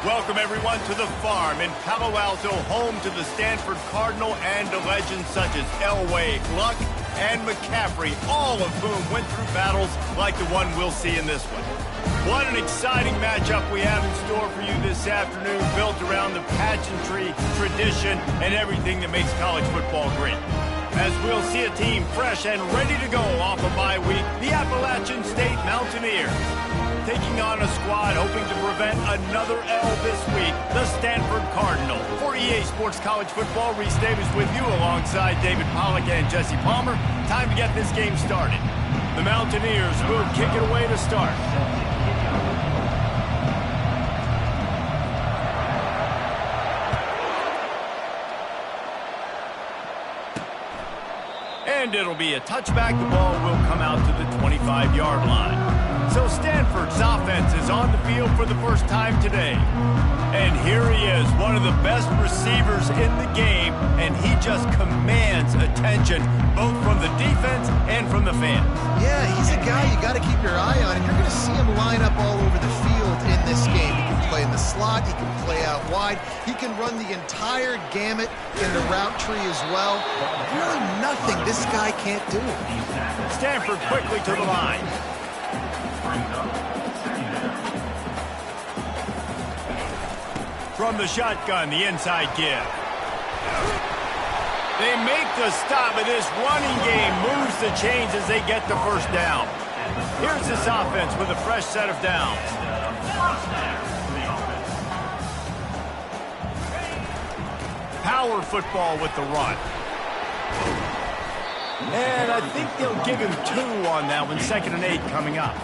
Welcome, everyone, to the farm in Palo Alto, home to the Stanford Cardinal and to legends such as Elway, Luck, and McCaffrey, all of whom went through battles like the one we'll see in this one. What an exciting matchup we have in store for you this afternoon, built around the pageantry, tradition, and everything that makes college football great. As we'll see a team fresh and ready to go off a bye week, the Appalachian State Mountaineers. Taking on a squad hoping to prevent another L this week, the Stanford Cardinal. For EA Sports College Football, Reese Davis with you alongside David Pollack and Jesse Palmer. Time to get this game started. The Mountaineers will kick it away to start. And it'll be a touchback. The ball will come out to the 25-yard line. So Stanford's offense is on the field for the first time today. And here he is, one of the best receivers in the game, and he just commands attention, both from the defense and from the fans. Yeah, he's a guy you got to keep your eye on, and you're going to see him line up all over the field in this game. He can play in the slot, he can play out wide, he can run the entire gamut in the route tree as well. Really nothing this guy can't do. Stanford quickly to the line. From the shotgun, the inside give. They make the stop, and this running game moves the chains as they get the first down. Here's this offense with a fresh set of downs. Power football with the run. And I think they'll give him 2 on that one, 2nd and 8 coming up.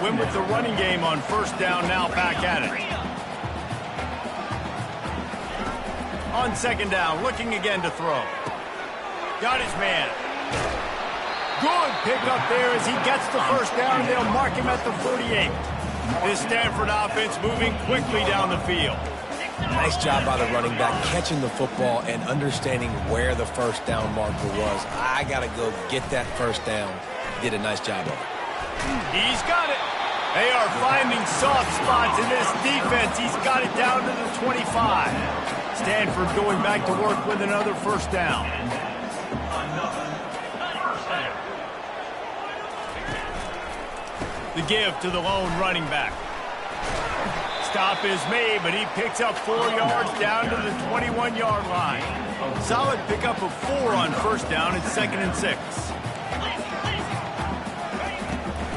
Win with the running game on first down, now back at it. On 2nd down, looking again to throw. Got his man. Good pickup there as he gets the first down. They'll mark him at the 48. This Stanford offense moving quickly down the field. Nice job by the running back, catching the football and understanding where the first down marker was. I got to go get that first down. He did a nice job of it. He's got it. They are finding soft spots in this defense. He's got it down to the 25. Stanford going back to work with another first down. The give to the lone running back. Stop is made, but he picks up 4 yards down to the 21-yard line. Solid pickup of 4 on first down. It's 2nd and 6.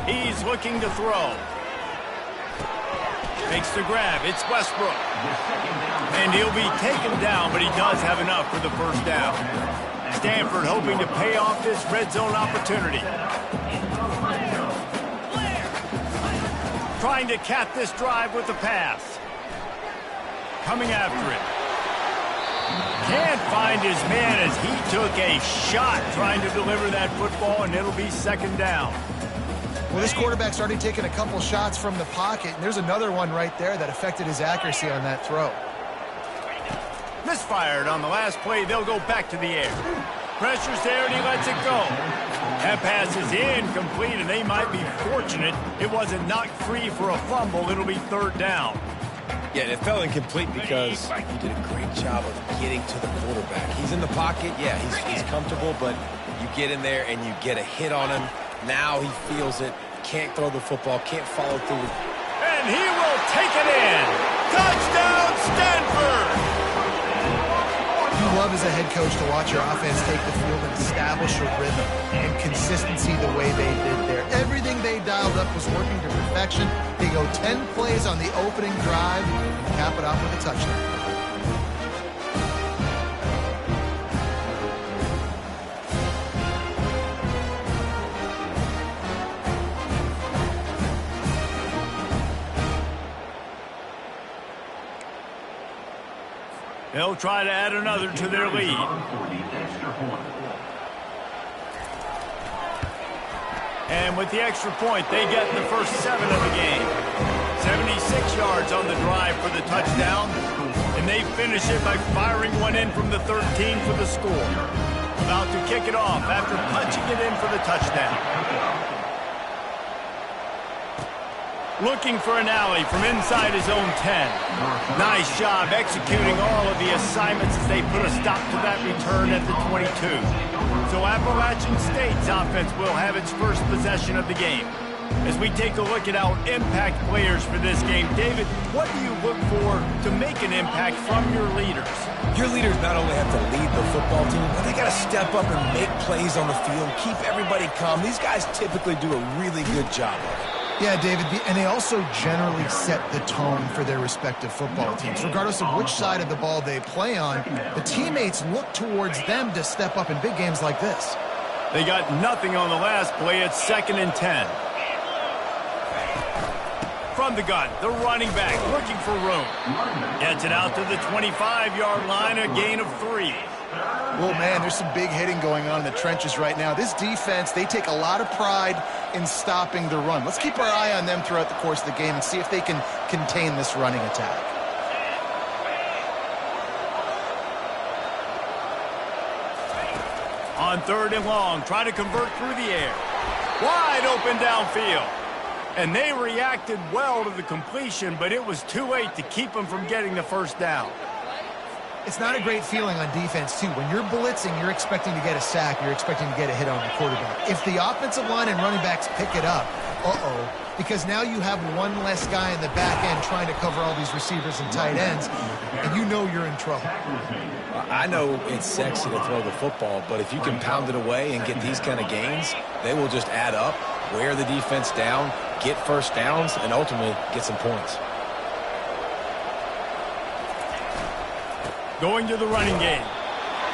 He's looking to throw. Makes the grab. It's Westbrook. And he'll be taken down, but he does have enough for the first down. Stanford hoping to pay off this red zone opportunity. Trying to cap this drive with the pass. Coming after it. Can't find his man as he took a shot trying to deliver that football, and it'll be 2nd down. Well, this quarterback's already taken a couple shots from the pocket, and there's another one right there that affected his accuracy on that throw. Misfired on the last play. They'll go back to the air. Pressure's there, and he lets it go. That pass is incomplete, and they might be fortunate it wasn't knocked free for a fumble. It'll be 3rd down. Yeah, it fell incomplete because he did a great job of getting to the quarterback. He's in the pocket. Yeah, he's comfortable, but you get in there and you get a hit on him. Now he feels it. Can't throw the football, can't follow through. And he will take it in. Touchdown, Stanford! You love as a head coach to watch your offense take the field and establish a rhythm and consistency the way they did there. Everything they dialed up was working to perfection. They go 10 plays on the opening drive and cap it off with a touchdown. They'll try to add another to their lead. And with the extra point, they get the first 7 of the game. 76 yards on the drive for the touchdown. And they finish it by firing one in from the 13 for the score. About to kick it off after punching it in for the touchdown. Looking for an alley from inside his own 10. Nice job executing all of the assignments as they put a stop to that return at the 22. So Appalachian State's offense will have its first possession of the game. As we take a look at our impact players for this game, David, what do you look for to make an impact from your leaders? Your leaders not only have to lead the football team, but they got to step up and make plays on the field, keep everybody calm. These guys typically do a really good job of it. Yeah, David, and they also generally set the tone for their respective football teams. Regardless of which side of the ball they play on, the teammates look towards them to step up in big games like this. They got nothing on the last play. It's 2nd and 10. From the gun, the running back looking for room. Gets it out to the 25-yard line, a gain of 3. Well, man, there's some big hitting going on in the trenches right now. This defense, they take a lot of pride in stopping the run. Let's keep our eye on them throughout the course of the game and see if they can contain this running attack. On 3rd and long, trying to convert through the air. Wide open downfield. And they reacted well to the completion, but it was too late to keep them from getting the first down. It's not a great feeling on defense, too. When you're blitzing, you're expecting to get a sack. You're expecting to get a hit on the quarterback. If the offensive line and running backs pick it up, because now you have one less guy in the back end trying to cover all these receivers and tight ends, and you know you're in trouble. I know it's sexy to throw the football, but if you can pound it away and get these kind of gains, they will just add up, wear the defense down, get first downs, and ultimately get some points. Going to the running game.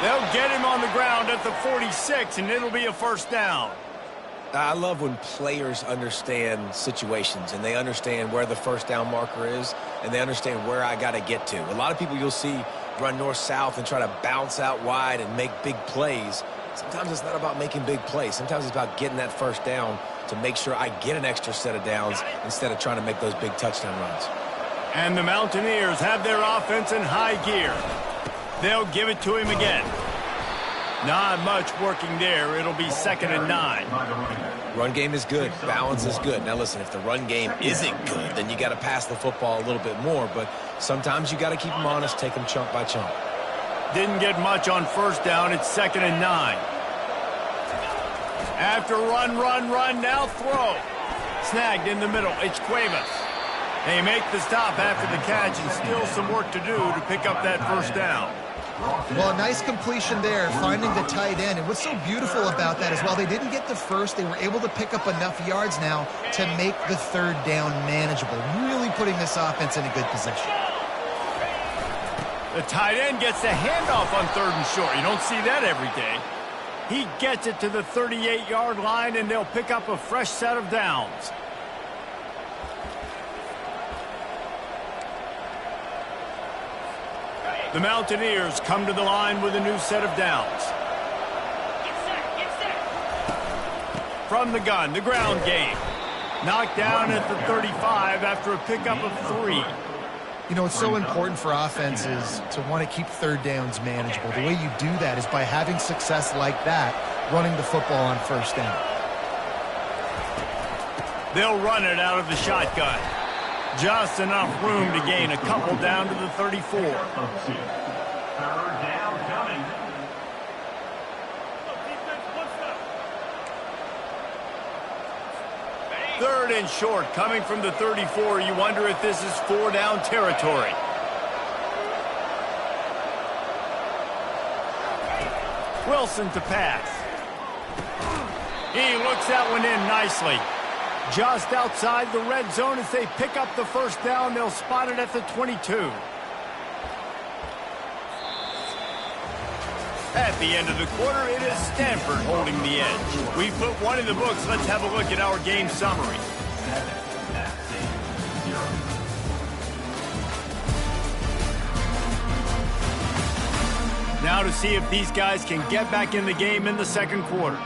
They'll get him on the ground at the 46, and it'll be a first down. I love when players understand situations, and they understand where the first down marker is, and they understand where I got to get to. A lot of people you'll see run north-south and try to bounce out wide and make big plays. Sometimes it's not about making big plays. Sometimes it's about getting that first down to make sure I get an extra set of downs instead of trying to make those big touchdown runs. And the Mountaineers have their offense in high gear. They'll give it to him again. Not much working there. It'll be 2nd and 9. Run game is good. Balance is good. Now, listen, if the run game isn't good, then you got to pass the football a little bit more. But sometimes you got to keep them honest, take them chunk by chunk. Didn't get much on first down. It's 2nd and 9. After run, now throw. Snagged in the middle. It's Cuevas. They make the stop after the catch, and still some work to do to pick up that first down. Well, nice completion there, finding the tight end. And what's so beautiful about that is while they didn't get the first, they were able to pick up enough yards now to make the 3rd down manageable, really putting this offense in a good position. The tight end gets the handoff on 3rd and short. You don't see that every day. He gets it to the 38-yard line, and they'll pick up a fresh set of downs. The Mountaineers come to the line with a new set of downs. From the gun, the ground game. Knocked down at the 35 after a pickup of 3. You know, it's so important for offenses to want to keep 3rd downs manageable. The way you do that is by having success like that, running the football on 1st down. They'll run it out of the shotgun. Just enough room to gain a couple down to the 34. 3rd and short coming from the 34. You wonder if this is 4-down territory. Wilson to pass. He looks that one in nicely. Just outside the red zone as they pick up the first down. They'll spot it at the 22. At the end of the quarter, it is Stanford holding the edge. We put one in the books. Let's have a look at our game summary. Now to see if these guys can get back in the game in the 2nd quarter.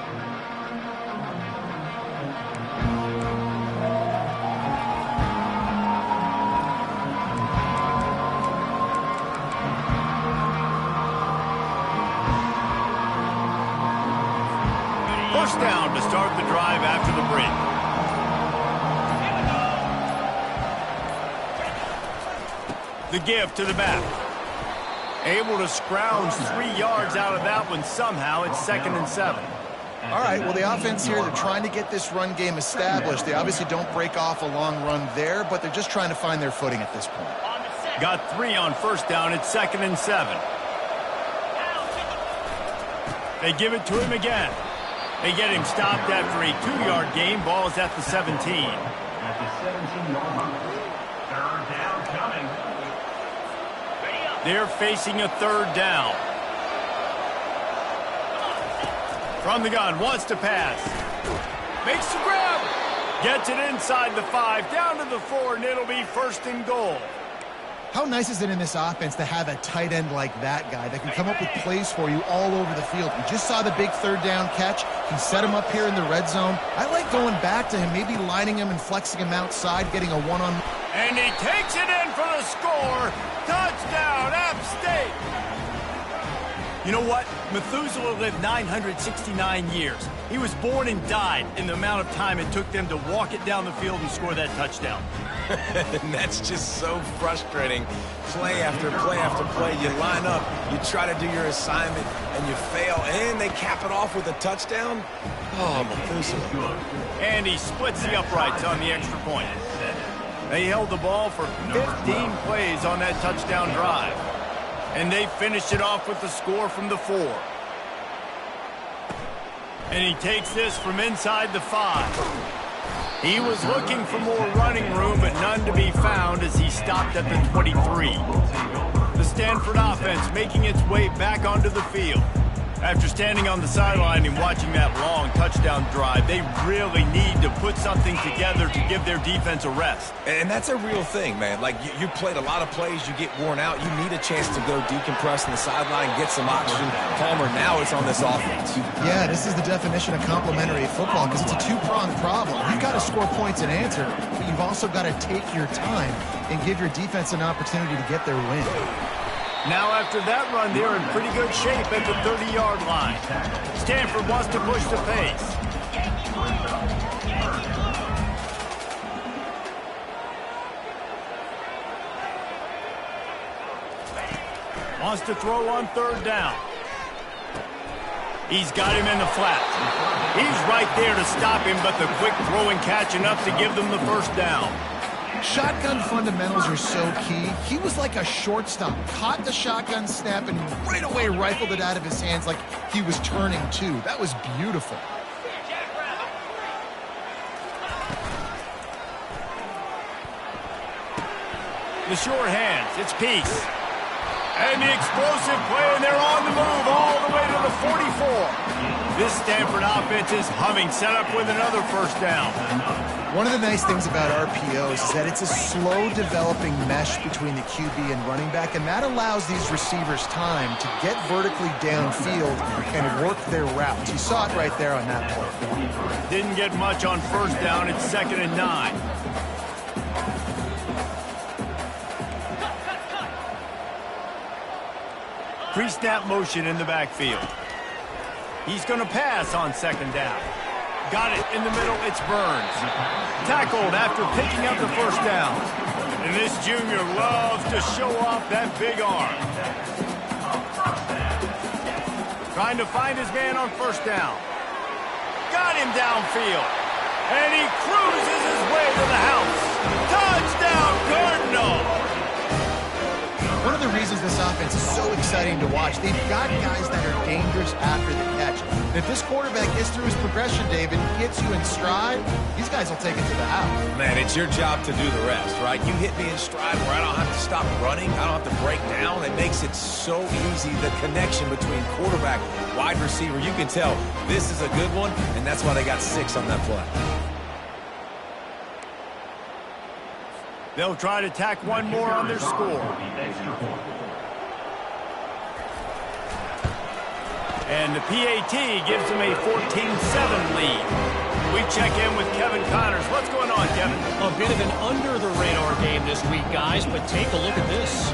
First down to start the drive after the break. The give to the back. Able to scrounge 3 yards out of that one somehow. It's 2nd and 7. All right, well, the offense here, they're trying to get this run game established. They obviously don't break off a long run there, but they're just trying to find their footing at this point. Got 3 on 1st down. It's 2nd and 7. They give it to him again. They get him stopped after a 2-yard gain. Ball is at the 17. At the 17-yard line. 3rd down coming. They're facing a 3rd down. From the gun, wants to pass. Makes the grab. Gets it inside the 5, down to the 4, and it'll be 1st and goal. How nice is it in this offense to have a tight end like that guy that can come up with plays for you all over the field? We just saw the big 3rd down catch. He set him up here in the red zone. I like going back to him, maybe lining him and flexing him outside, getting a one-on-one. And he takes it in for the score. Touchdown, App State. You know what? Methuselah lived 969 years. He was born and died in the amount of time it took them to walk it down the field and score that touchdown. And that's just so frustrating. Play after play after play. You line up, you try to do your assignment, and you fail, and they cap it off with a touchdown. Oh, Methuselah. And he splits the uprights on the extra point. They held the ball for 15 plays on that touchdown drive. And they finished it off with the score from the 4. And he takes this from inside the 5. He was looking for more running room, but none to be found as he stopped at the 23. The Stanford offense making its way back onto the field. After standing on the sideline and watching that long touchdown drive, they really need to put something together to give their defense a rest. And that's a real thing, man. Like, you played a lot of plays, you get worn out, you need a chance to go decompress on the sideline, get some oxygen. Palmer, now it's on this offense. Yeah, this is the definition of complementary football because it's a two-pronged problem. You've got to score points and answer, but you've also got to take your time and give your defense an opportunity to get their win. Now after that run, they're in pretty good shape at the 30-yard line. Stanford wants to push the pace. Wants to throw on 3rd down. He's got him in the flat. He's right there to stop him, but the quick throw and catch enough to give them the 1st down. Shotgun fundamentals are so key. He was like a shortstop, caught the shotgun snap and right away rifled it out of his hands like he was turning too. That was beautiful. The short hands, it's Peace. And the explosive play, and they're on the move all the way to the 44. This Stanford offense is humming, set up with another 1st down. One of the nice things about RPOs is that it's a slow developing mesh between the QB and running back, and that allows these receivers time to get vertically downfield and work their routes. You saw it right there on that play. Didn't get much on 1st down. It's 2nd and 9. Pre-snap motion in the backfield. He's going to pass on 2nd down. Got it in the middle, it's Burns. Tackled after picking up the 1st down. And this junior loves to show off that big arm. Trying to find his man on 1st down. Got him downfield. And he cruises his way to the house. Touchdown, Cardinal! One of the reasons this offense is so exciting to watch, they've got guys that are dangerous after the catch. And if this quarterback gets through his progression, David, gets you in stride, these guys will take it to the house. Man, it's your job to do the rest, right? You hit me in stride where I don't have to stop running, I don't have to break down. It makes it so easy, the connection between quarterback, wide receiver. You can tell this is a good one, and that's why they got 6 on that play. They'll try to tack one more on their score. And the PAT gives them a 14-7 lead. We check in with Kevin Connors. What's going on, Kevin? A bit of an under-the-radar game this week, guys, but take a look at this.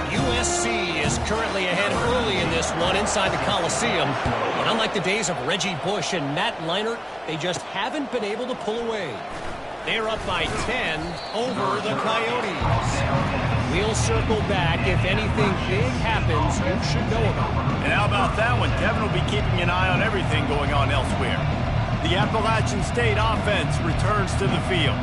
USC is currently ahead early in this one inside the Coliseum. But unlike the days of Reggie Bush and Matt Leinart, they just haven't been able to pull away. They're up by 10 over the Coyotes. We'll circle back. If anything big happens, you should know about it. And how about that one? Kevin will be keeping an eye on everything going on elsewhere. The Appalachian State offense returns to the field.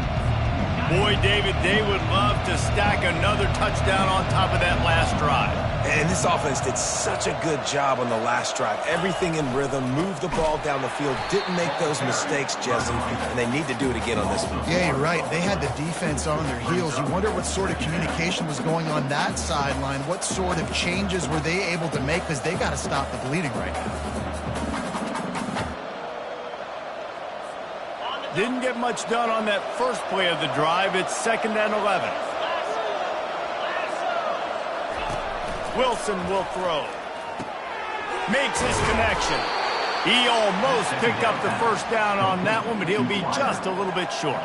Boy, David, they would love to stack another touchdown on top of that last drive. And this offense did such a good job on the last drive. Everything in rhythm, moved the ball down the field, didn't make those mistakes, Jesse, and they need to do it again on this one. Yeah, you're right. They had the defense on their heels. You wonder what sort of communication was going on that sideline. What sort of changes were they able to make? Because they got to stop the bleeding right now. Didn't get much done on that first play of the drive. It's 2nd and 11. Wilson will throw. Makes his connection. He almost picked up the first down on that one, but he'll be just a little bit short.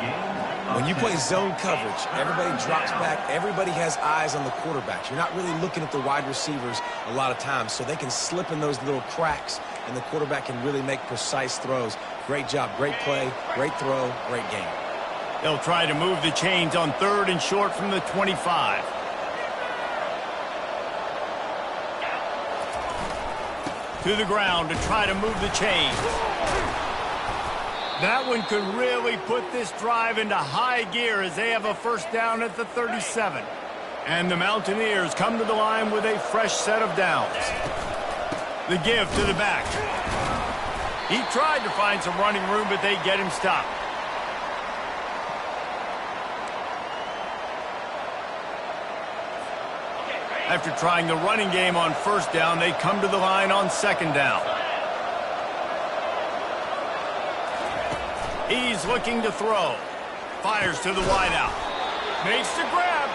When you play zone coverage, everybody drops back. Everybody has eyes on the quarterbacks. You're not really looking at the wide receivers a lot of times, so they can slip in those little cracks, and the quarterback can really make precise throws. Great job, great play, great throw, great game. They'll try to move the chains on 3rd and short from the 25. To the ground to try to move the chains. That one could really put this drive into high gear as they have a first down at the 37. And the Mountaineers come to the line with a fresh set of downs. The give to the back. He tried to find some running room, but they get him stopped. After trying the running game on first down, they come to the line on 2nd down. He's looking to throw. Fires to the wideout. Makes the grab.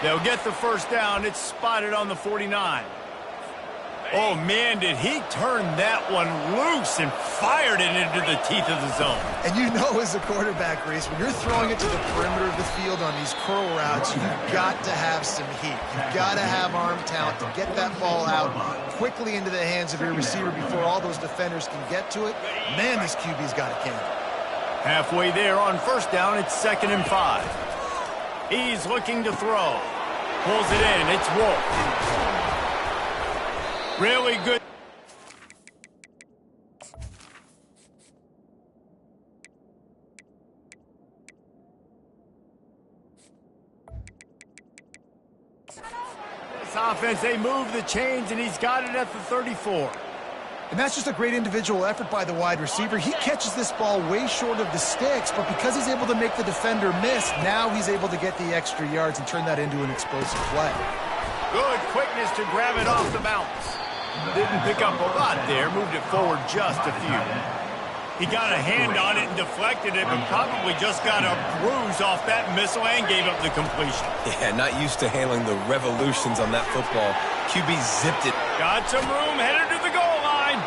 They'll get the first down. It's spotted on the 49. Oh, man, did he turn that one loose and fired it into the teeth of the zone. And you know as a quarterback, Reese, when you're throwing it to the perimeter of the field on these curl routes, you've got to have some heat. You've got to have arm talent to get that ball out quickly into the hands of your receiver before all those defenders can get to it. Man, this QB's got a can. Halfway there on first down, it's 2nd and 5. He's looking to throw. Pulls it in. It's Wolf. Really good. This offense, they move the chains, and he's got it at the 34. And that's just a great individual effort by the wide receiver. He catches this ball way short of the sticks, but because he's able to make the defender miss, now he's able to get the extra yards and turn that into an explosive play. Good quickness to grab it off the bounce. Didn't pick up a lot there, moved it forward just a few. He got a hand on it and deflected it, but probably just got a bruise off that missile and gave up the completion. Yeah, not used to handling the revolutions on that football. QB zipped it. Got some room, headed to the goal line.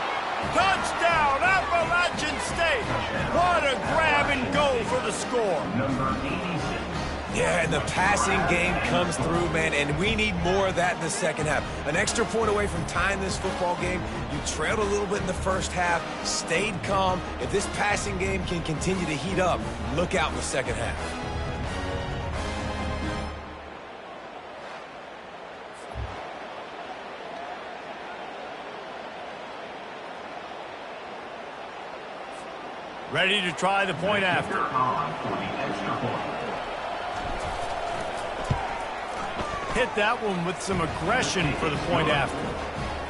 Touchdown, Appalachian State. What a grab and go for the score. Number 86. Yeah, and the passing game comes through, man, and we need more of that in the second half. An extra point away from tying this football game. You trailed a little bit in the first half, stayed calm. If this passing game can continue to heat up, look out in the second half. Ready to try the point after. For the extra point. Hit that one with some aggression for the point after.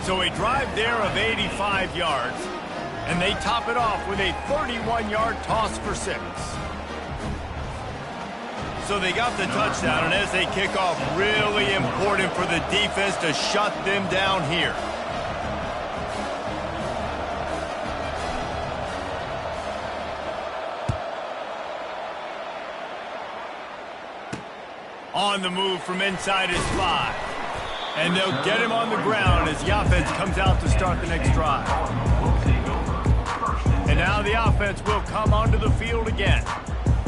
So a drive there of 85 yards, and they top it off with a 31-yard toss for 6. So they got the touchdown, and as they kick off, really important for the defense to shut them down here. On the move from inside his 5. And they'll get him on the ground as the offense comes out to start the next drive. And now the offense will come onto the field again.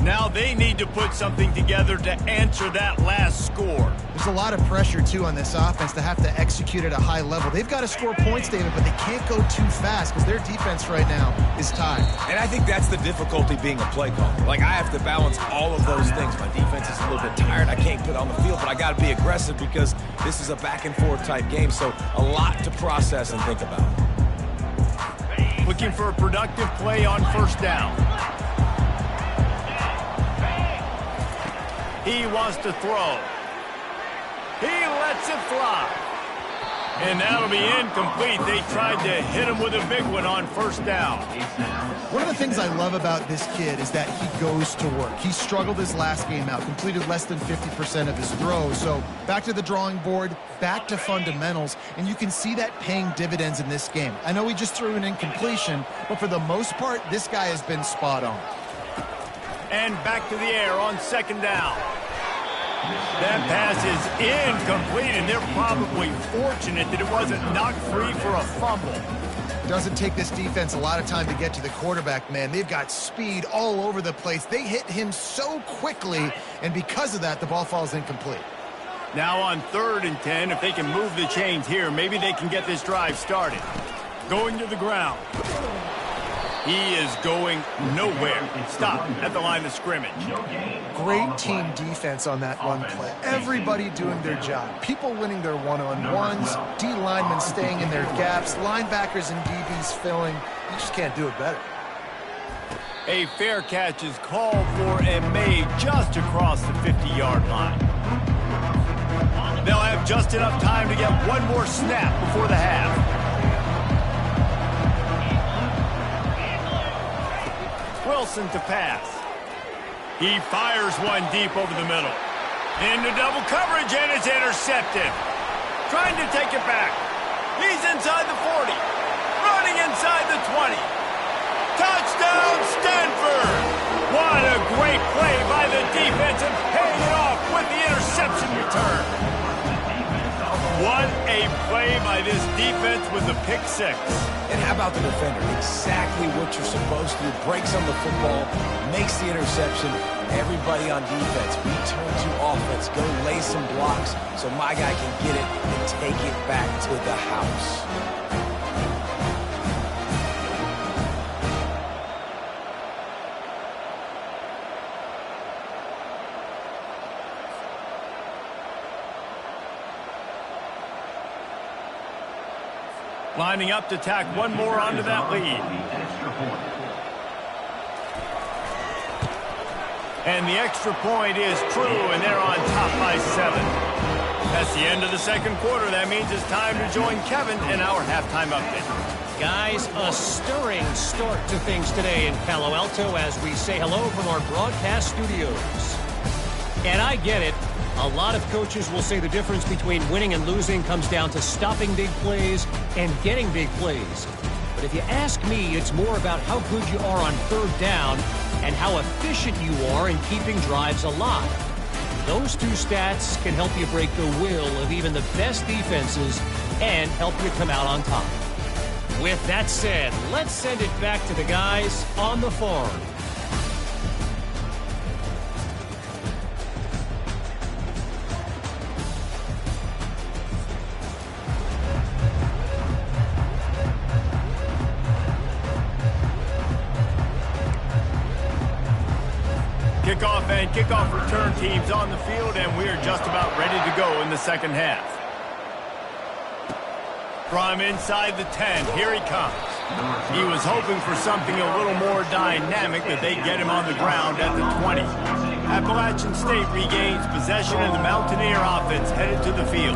Now they need to put something together to answer that last score. There's a lot of pressure, too, on this offense to have to execute at a high level. They've got to score points, David, but they can't go too fast because their defense right now is tied. And I think that's the difficulty being a play caller. Like, I have to balance all of those things. My defense is a little bit tired. I can't put it on the field, but I got to be aggressive because this is a back-and-forth type game, so a lot to process and think about. Looking for a productive play on first down. He wants to throw. He lets it fly. And that'll be incomplete. They tried to hit him with a big one on first down. One of the things I love about this kid is that he goes to work. He struggled his last game out, completed less than 50% of his throws. So back to the drawing board, back to fundamentals, and you can see that paying dividends in this game. I know he just threw an incompletion, but for the most part, this guy has been spot on. And back to the air on second down. That pass is incomplete, and they're probably fortunate that it wasn't knocked free for a fumble. Doesn't take this defense a lot of time to get to the quarterback, man. They've got speed all over the place. They hit him so quickly, and because of that, the ball falls incomplete. Now on 3rd and 10, if they can move the chains here, maybe they can get this drive started. Going to the ground. He is going nowhere. Stop at the line of scrimmage. Great team defense on that run play. Everybody doing their job. People winning their one-on-ones, D linemen staying in their gaps, linebackers and DBs filling. You just can't do it better. A fair catch is called for and made just across the 50-yard line. They'll have just enough time to get one more snap before the half. Wilson to pass. He fires one deep over the middle. Into double coverage, and it's intercepted. Trying to take it back. He's inside the 40. Running inside the 20. Touchdown, Stanford! What a great play by the defense and paying it off with the interception return. What a play by this defense with the pick six. And how about the defender? Exactly what you're supposed to do. Breaks on the football, makes the interception. Everybody on defense, we turn to offense. Go lay some blocks so my guy can get it and take it back to the house. Lining up to tack one more onto that lead. And the extra point is true, and they're on top by 7. That's the end of the second quarter. That means it's time to join Kevin in our halftime update. Guys, a stirring start to things today in Palo Alto as we say hello from our broadcast studios. And I get it. A lot of coaches will say the difference between winning and losing comes down to stopping big plays and getting big plays. But if you ask me, it's more about how good you are on third down and how efficient you are in keeping drives alive. Those two stats can help you break the will of even the best defenses and help you come out on top. With that said, let's send it back to the guys on the farm. Kickoff and kickoff return teams on the field, and we are just about ready to go in the second half. From inside the 10, here he comes. He was hoping for something a little more dynamic, but they get him on the ground at the 20. Appalachian State regains possession, and the Mountaineer offense headed to the field.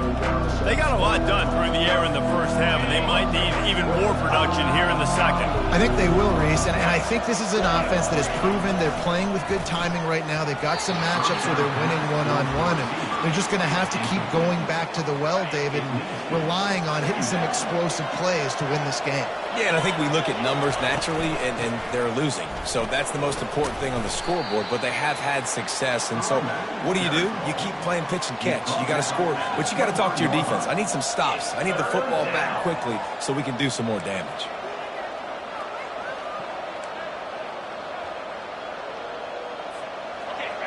They got a lot done through the air in the first half, and they might need even more production here in the second. I think they will, Reese, and I think this is an offense that has proven they're playing with good timing right now. They've got some matchups where they're winning one-on-one, and they're just going to have to keep going back to the well, David, and relying on hitting some explosive plays to win this game. Yeah, and I think we look at numbers naturally, and they're losing. So that's the most important thing on the scoreboard, but they have had success. And so what do? You keep playing pitch and catch. You got to score, but you got to talk to your defense. I need some stops. I need the football back quickly so we can do some more damage.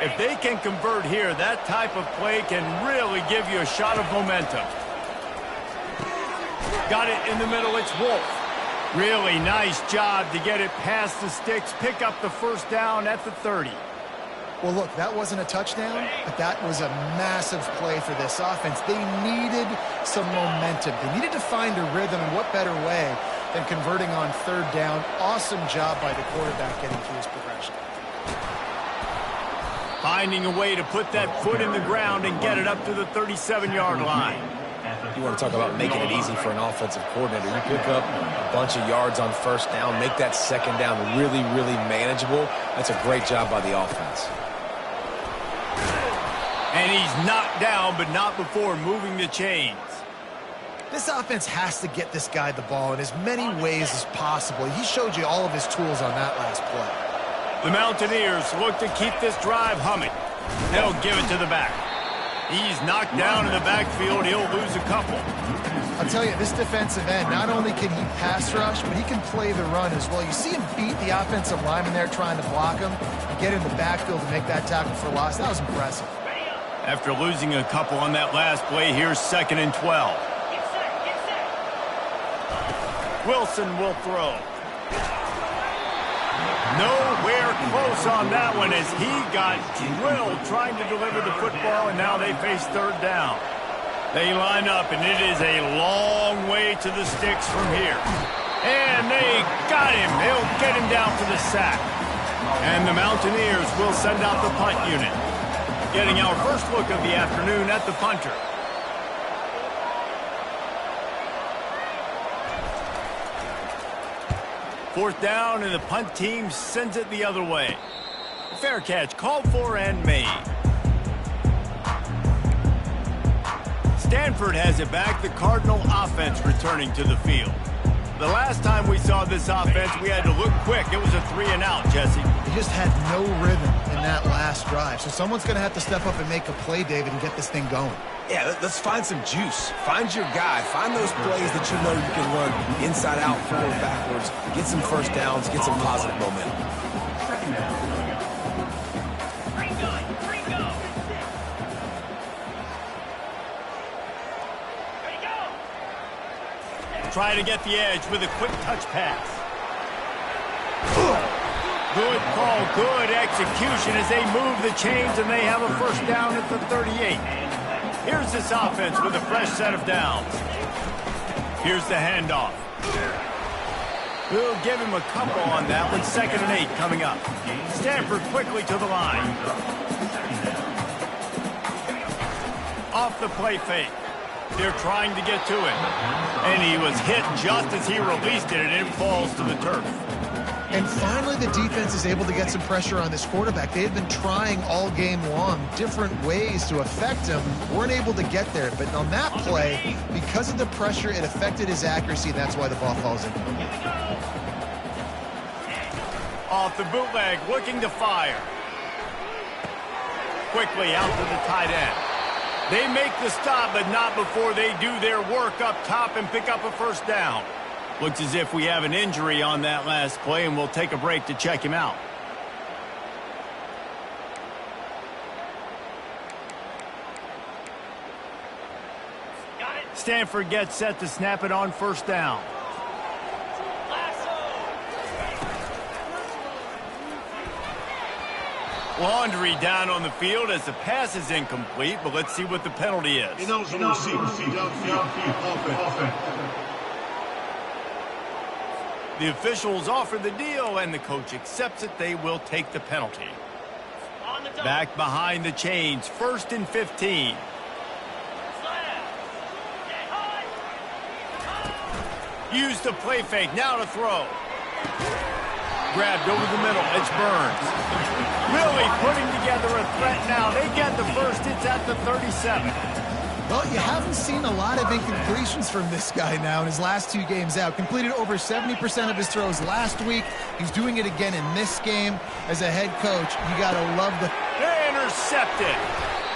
If they can convert here, that type of play can really give you a shot of momentum. Got it in the middle, it's Wolf. Really nice job to get it past the sticks, pick up the first down at the 30. Well, look, that wasn't a touchdown, but that was a massive play for this offense. They needed some momentum. They needed to find a rhythm, and what better way than converting on third down. Awesome job by the quarterback getting through his progression. Finding a way to put that foot in the ground and get it up to the 37-yard line. You want to talk about making it easy for an offensive coordinator. You pick up a bunch of yards on first down, make that second down really, really manageable. That's a great job by the offense. And he's knocked down, but not before moving the chains. This offense has to get this guy the ball in as many ways as possible. He showed you all of his tools on that last play. The Mountaineers look to keep this drive humming. They'll give it to the back. He's knocked down in the backfield. He'll lose a couple. I'll tell you, this defensive end, not only can he pass rush, but he can play the run as well. You see him beat the offensive lineman there trying to block him and get in the backfield to make that tackle for loss. That was impressive. After losing a couple on that last play, here's 2nd and 12. Wilson will throw. Nowhere close on that one as he got drilled trying to deliver the football, and now they face third down. They line up, and it is a long way to the sticks from here. And they got him. They'll get him down for the sack. And the Mountaineers will send out the punt unit. Getting our first look of the afternoon at the punter. Fourth down, and the punt team sends it the other way. Fair catch called for and made. Stanford has it back. The Cardinal offense returning to the field. The last time we saw this offense, we had to look quick. It was a 3-and-out, Jesse. They just had no rhythm in that last drive. So someone's going to have to step up and make a play, David, and get this thing going. Yeah, let's find some juice. Find your guy. Find those plays that you know you can run inside out, forward, backwards. Get some first downs. Get some positive momentum. Try to get the edge with a quick touch pass. Good call, good execution as they move the chains and they have a first down at the 38. Here's this offense with a fresh set of downs. Here's the handoff. We'll give him a couple on that one. 2nd and 8 coming up. Stanford quickly to the line. Off the play fake. They're trying to get to it. And he was hit just as he released it, and it falls to the turf. And finally, the defense is able to get some pressure on this quarterback. They had been trying all game long different ways to affect him. Weren't able to get there. But on that play, because of the pressure, it affected his accuracy, and that's why the ball falls in. Off the bootleg, looking to fire. Quickly out to the tight end. They make the stop, but not before they do their work up top and pick up a first down. Looks as if we have an injury on that last play, and we'll take a break to check him out. Stanford gets set to snap it on first down. Laundry down on the field as the pass is incomplete, but let's see what the penalty is. The officials offer the deal, and the coach accepts it. They will take the penalty. Back behind the chains, 1st and 15. Use the play fake, now to throw. Grabbed over the middle, it's Burns. Really putting together a threat now. They get the first, it's at the 37. Well, you haven't seen a lot of incompletions from this guy now in his last 2 games out. Completed over 70% of his throws last week. He's doing it again in this game. As a head coach, you got to love the... Intercepted.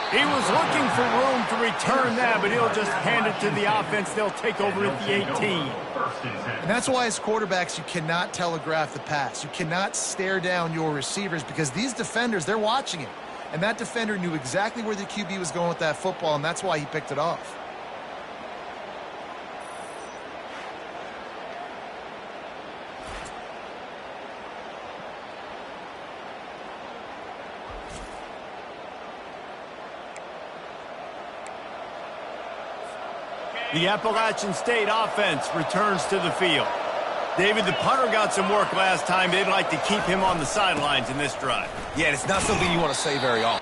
He was looking for room to return that, but he'll just hand it to the offense. They'll take over at the 18. And that's why as quarterbacks, you cannot telegraph the pass. You cannot stare down your receivers because these defenders, they're watching it. and that defender knew exactly where the QB was going with that football, and that's why he picked it off. The Appalachian State offense returns to the field. David, the punter got some work last time. They'd like to keep him on the sidelines in this drive. Yeah, and it's not something you want to say very often.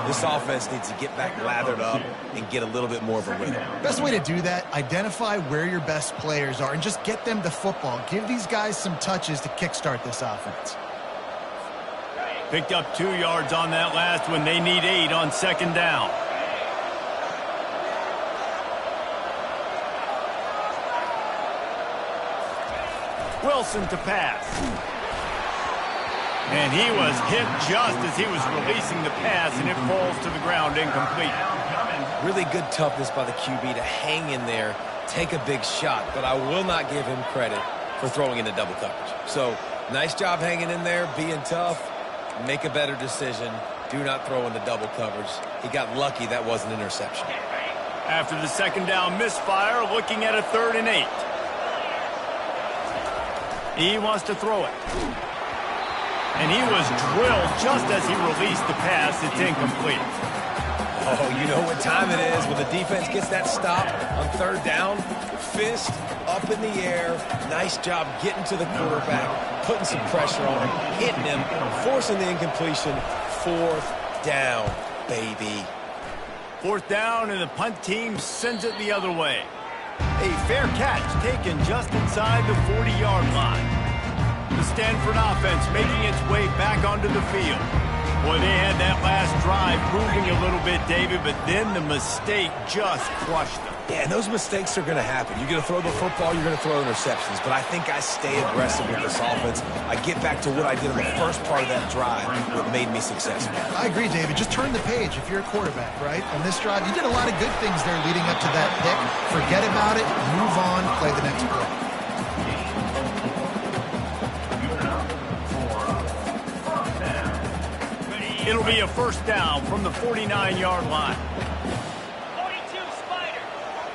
This offense needs to get back lathered up and get a little bit more of a rhythm. Best way to do that, identify where your best players are and just get them the football. Give these guys some touches to kickstart this offense. Picked up 2 yards on that last one. They need 8 on second down. Wilson to pass. And he was hit just as he was releasing the pass, and it falls to the ground incomplete. Really good toughness by the QB to hang in there, take a big shot, but I will not give him credit for throwing into double coverage. So, nice job hanging in there, being tough, make a better decision, do not throw into double coverage. He got lucky that was an interception. After the second down misfire, looking at a 3rd and 8. He wants to throw it. And he was drilled just as he released the pass. It's incomplete. Oh, you know what time it is when the defense gets that stop on 3rd down. Fist up in the air. Nice job getting to the quarterback, putting some pressure on him, hitting him, forcing the incompletion. 4th down, baby. 4th down, and the punt team sends it the other way. A fair catch taken just inside the 40-yard line. The Stanford offense making its way back onto the field. Boy, they had that last drive moving a little bit, David, but then the mistake just crushed them. Yeah, and those mistakes are going to happen. You're going to throw the football, you're going to throw interceptions, but I think I stay aggressive with this offense. I get back to what I did in the first part of that drive that made me successful. I agree, David. Just turn the page if you're a quarterback, right? On this drive, you did a lot of good things there leading up to that pick. Forget about it, move on, play the next play. It'll be a 1st down from the 49-yard line. 42 Spider.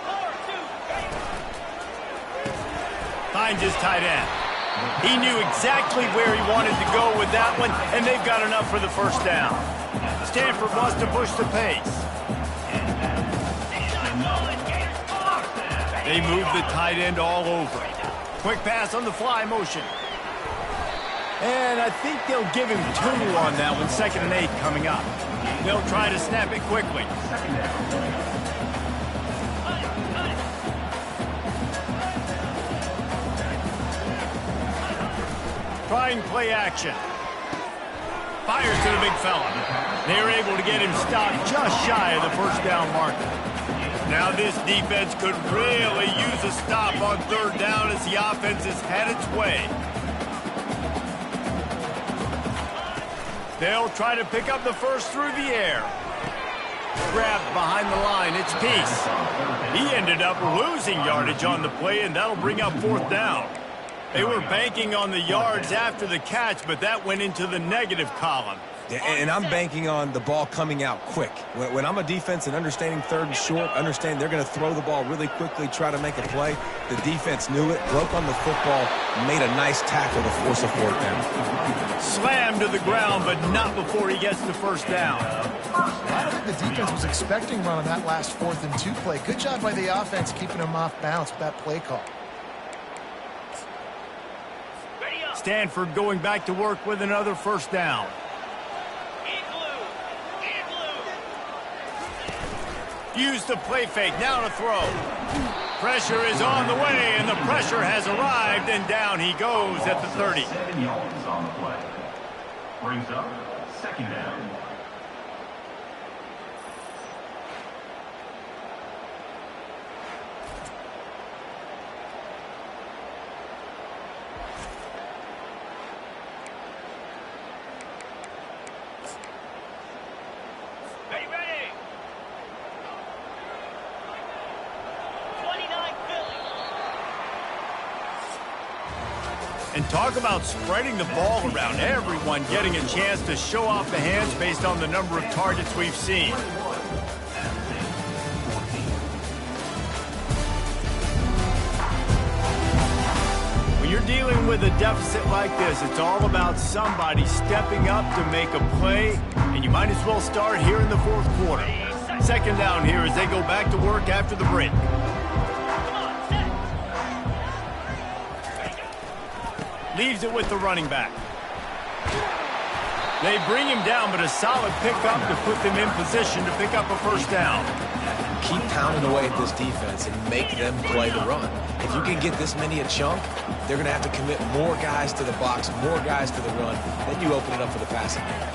4-2. Finds his tight end. He knew exactly where he wanted to go with that one, and they've got enough for the 1st down. Stanford wants to push the pace. They move the tight end all over. Quick pass on the fly motion. And I think they'll give him 2 on that one. 2nd and 8 coming up. They'll try to snap it quickly. Trying play action. Fires to the big fella. They were able to get him stopped just shy of the 1st down marker. Now this defense could really use a stop on 3rd down as the offense has had its way. They'll try to pick up the 1st through the air. Grabbed behind the line, it's Peace. He ended up losing yardage on the play, and that'll bring up 4th down. They were banking on the yards after the catch, but that went into the negative column. Yeah, and I'm banking on the ball coming out quick. When I'm a defense and understanding 3rd and short, understand they're going to throw the ball really quickly, try to make a play. The defense knew it, broke on the football, made a nice tackle to force a 4th down. Slammed to the ground, but not before he gets the 1st down. I don't think the defense was expecting run on that last 4th and 2 play. Good job by the offense keeping them off balance with that play call. Stanford going back to work with another 1st down. Use the play fake, now to throw. Pressure is on the way, and the pressure has arrived, and down he goes at the 30. 7 yards on the play. Brings up second down. And talk about spreading the ball around, everyone getting a chance to show off the hands based on the number of targets we've seen. When you're dealing with a deficit like this, it's all about somebody stepping up to make a play, and you might as well start here in the fourth quarter. Second down here as they go back to work after the break. Leaves it with the running back. They bring him down, but a solid pickup to put them in position to pick up a first down. Keep pounding away at this defense and make them play the run. If you can get this many a chunk, they're going to have to commit more guys to the box, more guys to the run. Then you open it up for the passing game.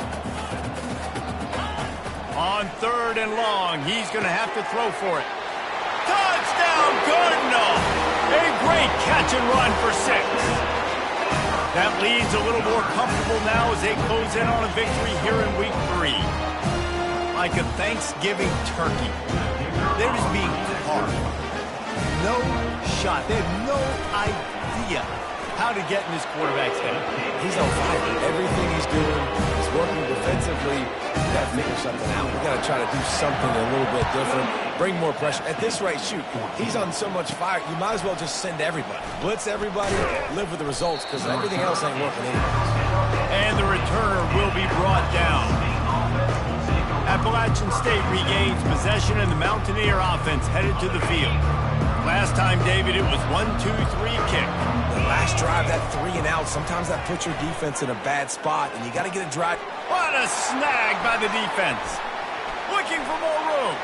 On third and long, he's going to have to throw for it. Touchdown, Cardinal! A great catch and run for 6. That leads a little more comfortable now as they close in on a victory here in week 3. Like a Thanksgiving turkey. They're just being carved. No shot. They have no idea how to get in this quarterback's head. He's on fire. Everything he's doing is working defensively. We got to figure something out. We got to try to do something a little bit different. Bring more pressure. At this rate, shoot, he's on so much fire, you might as well just send everybody. Blitz everybody, live with the results, because everything else ain't working anyways. And the returner will be brought down. Appalachian State regains possession, and the Mountaineer offense headed to the field. Last time, David, it was 1-2-3 kick. The last drive, that 3 and out, sometimes that puts your defense in a bad spot, and you got to get a drive. What a snag by the defense. Looking for more room.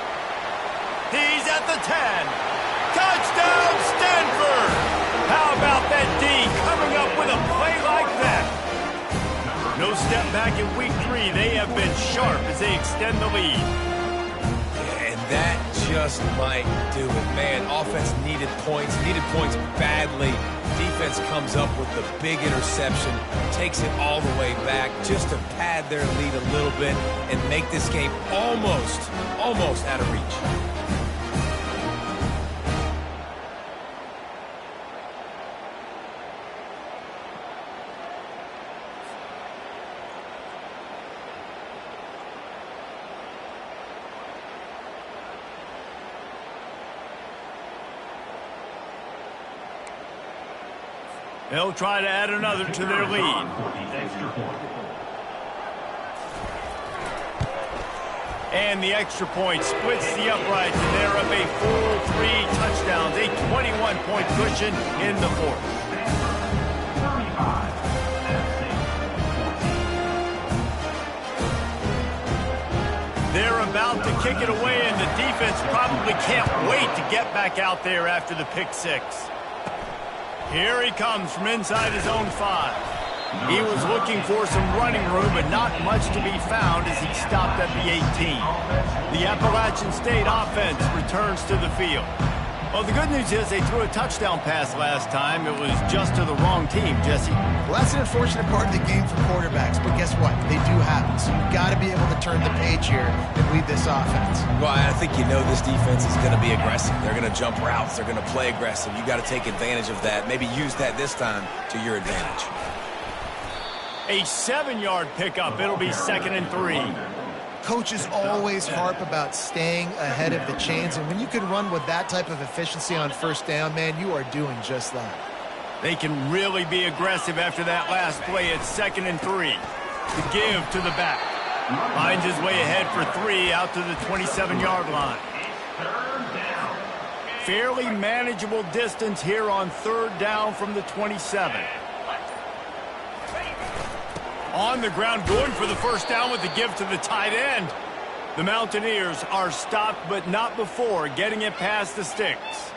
He's at the 10. Touchdown, Stanford! How about that D coming up with a play like that? No step back in week 3. They have been sharp as they extend the lead. And that just might do it, man. Offense needed points badly. Defense comes up with the big interception, takes it all the way back just to pad their lead a little bit and make this game almost out of reach. They'll try to add another to their lead. And the extra point splits the uprights, and they're up a full 3 touchdowns, a 21-point cushion in the fourth. They're about to kick it away, and the defense probably can't wait to get back out there after the pick 6. Here he comes from inside his own 5. He was looking for some running room, but not much to be found as he stopped at the 18. The Appalachian State offense returns to the field. Well, the good news is they threw a touchdown pass last time. It was just to the wrong team, Jesse. Well, that's an unfortunate part of the game for quarterbacks, but guess what? They do happen. So you've got to be able to turn the page here and lead this offense. Well, I think you know this defense is going to be aggressive. They're going to jump routes. They're going to play aggressive. You got to take advantage of that. Maybe use that this time to your advantage. A 7-yard pickup. It'll be 2nd and 3. Coaches always harp about staying ahead of the chains, and when you can run with that type of efficiency on first down, man, you are doing just that. They can really be aggressive after that last play at 2nd and 3. To give to the back. Finds his way ahead for 3 out to the 27-yard line. Fairly manageable distance here on 3rd down from the 27. On the ground, going for the first down with the give to the tight end. The Mountaineers are stopped, but not before getting it past the sticks.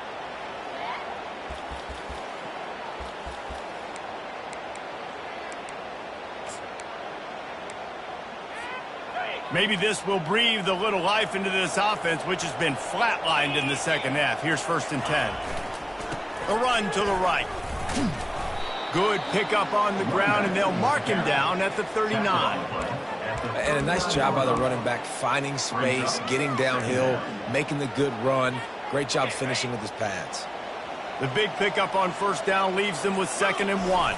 Maybe this will breathe a little life into this offense, which has been flatlined in the second half. Here's 1st and 10. A run to the right. Good pickup on the ground, and they'll mark him down at the 39. And a nice job by the running back, finding space, getting downhill, making the good run. Great job finishing with his pads. The big pickup on 1st down leaves them with 2nd and 1.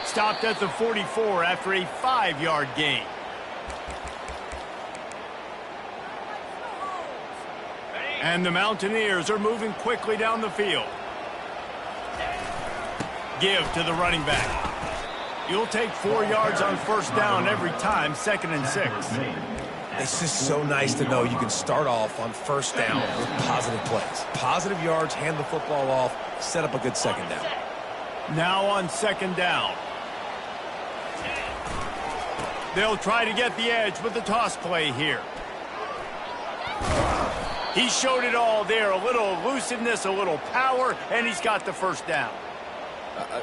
Stopped at the 44 after a 5-yard gain. And the Mountaineers are moving quickly down the field. Give to the running back. You'll take 4 yards on 1st down every time, 2nd and 6. It's just so nice to know you can start off on 1st down with positive plays. Positive yards, hand the football off, set up a good 2nd down. Now on 2nd down. They'll try to get the edge with the toss play here. He showed it all there. A little elusiveness, a little power, and he's got the 1st down.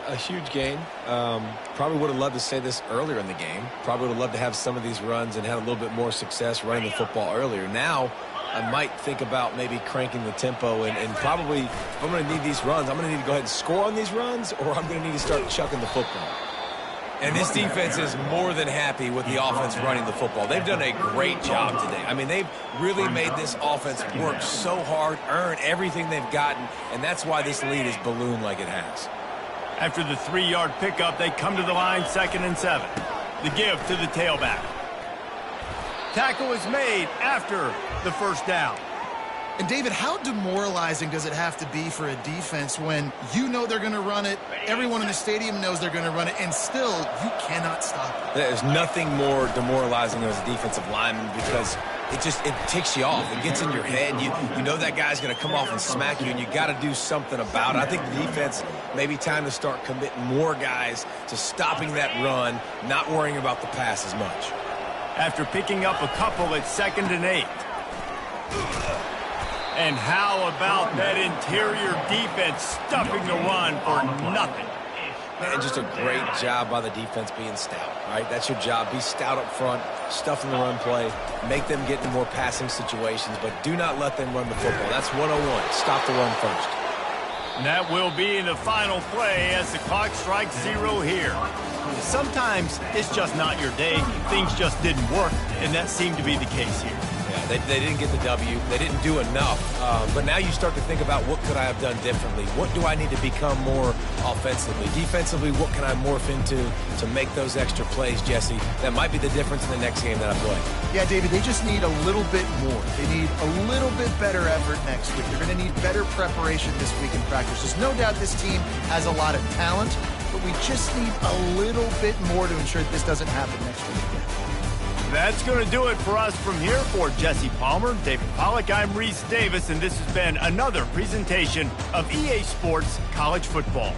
A huge gain. Probably would have loved to say this earlier in the game. Probably would have loved to have some of these runs and had a little bit more success running the football earlier. Now, I might think about maybe cranking the tempo and probably, if I'm going to need these runs, I'm going to need to go ahead and score on these runs, or I'm going to need to start chucking the football. And this defense is more than happy with the offense running the football. They've done a great job today. I mean, they've really made this offense work so hard, earn everything they've gotten, and that's why this lead is ballooned like it has. After the 3-yard pickup, they come to the line, 2nd and 7. The give to the tailback. Tackle is made after the 1st down. And, David, how demoralizing does it have to be for a defense when you know they're going to run it, everyone in the stadium knows they're going to run it, and still you cannot stop it? There's nothing more demoralizing as a defensive lineman because it ticks you off. It gets in your head. You know that guy's going to come off and smack you, and you got to do something about it. I think the defense maybe time to start committing more guys to stopping that run, not worrying about the pass as much. After picking up a couple at 2nd and 8. And how about that interior defense stuffing the run for nothing? And just a great job by the defense being stout, right? That's your job. Be stout up front, stuffing the run play, make them get in more passing situations, but do not let them run the football. That's 101. Stop the run first. And that will be the final play as the clock strikes 0 here. Sometimes it's just not your day. Things just didn't work, and that seemed to be the case here. Yeah, they didn't get the W. They didn't do enough. But now you start to think about what could I have done differently? What do I need to become more offensively? Defensively, what can I morph into to make those extra plays, Jesse? That might be the difference in the next game that I play. Yeah, David, they just need a little bit more. They need a little bit better effort next week. They're going to need better preparation this week in practice. There's no doubt this team has a lot of talent, but we just need a little bit more to ensure that this doesn't happen next week again. That's going to do it for us from here. For Jesse Palmer, David Pollack, I'm Reese Davis, and this has been another presentation of EA Sports College Football.